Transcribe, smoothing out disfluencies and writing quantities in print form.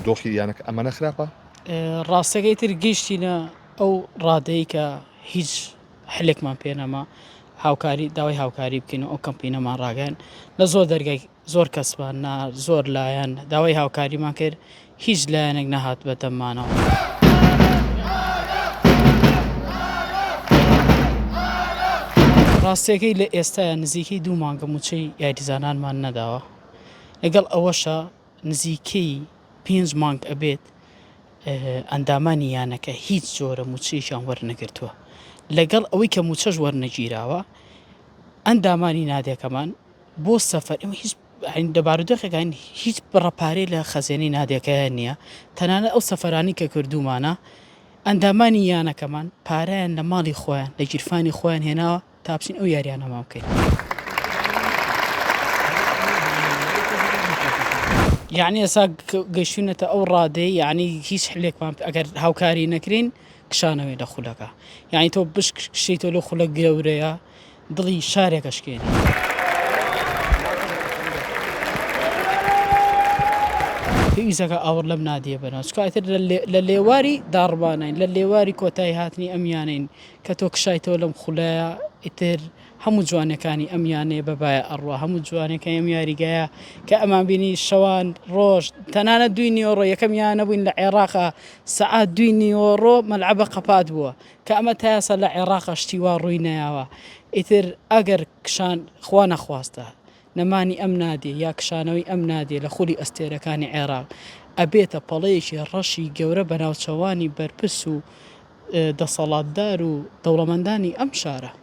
دۆخی یانەکە ئەمە نەخراپە؟ ڕاستەکەی تر گەیشتینە ئەو ڕادەی کە هیچ هەلێکمان پێ نەما داوای هاوکاری بکەین و ئەو کەمپینەمان ڕاگەن لە زۆر دەرگای زۆر کەسمان زۆر لایەن داوای هاوکاریمان کرد هیچ لایەنێک نەهات بە دەممانەوە. ڕاستیەکەی لە ئێستاە نزیکەی 2 مانگە موچەی یاریزانانمان نەداوە لەگەڵ ئەوەشە نزیکەی 5 مانگ ئەبێت ئەندامانی یانەکە هیچ جۆرە موچەیەکیان وەرنەگرتووە لەگەڵ ئەوەی کە موچەش وەرنەگیراوە ئەندامانی نادیەکەمان بۆ سەفەر ئەمە هیچ دەبارودۆخەکان هیچ بڕەپارەی لە خەزێنەی نادیەکەیان نییە تەنانەت ئەو سەفەرانی کە کردومانە ئەندامانی یانەکەمان پارەیان لە ماڵی خۆیان لە گیرفانی خۆیان هێناوە تا بچین ئەو یاریانەما بکەین. یعنی ئێستا گەیشتونەتە ئەو ڕادەی یعنی هیچ هەلێکمان ئەگەر هاوکاری نەکرین کشانەوەی لە خولەکە یعنی تۆ بشکشیتەوە لە خولە گەورەیە دڵی شارێکەشکێنی. پێویستەکە ئاوڕ لەم نادیە بەناو چکاتر لە لێواری داڕبانین لە لێواری کۆتایی هاتنی ئەمیانین کە تۆ کشایتەوە لەم خولەیە ئیتر هەموو جوانەکانی ئەمیانێ بەبایە ئەڕوا هەموو جوانەکە ئەم یاریگایە کە ئەمان بینی شەوان ڕۆژ تەنانەت 2 نیوەڕۆ یەکەمیان نەبووین لە عێراقا سەعات 2 نیوەڕۆ مەلعەبە قەپات بووە کە ئەمە تا ئێستا لە عێراقا شتیوا ڕووی نەیاوە ئیتر ئەگەر کشان خوا نەخواستە نەمانی ئەم نادێ یا کشانەوەی ئەم نادێ لە خولی ئەستێرەکانی عێراق ئەبێتە پەڵەیەکی ڕەشی گەورە بەناوچەوانی بەرپرس و دەسەڵاتدار و دەوڵەمەندانی ئەم شارە.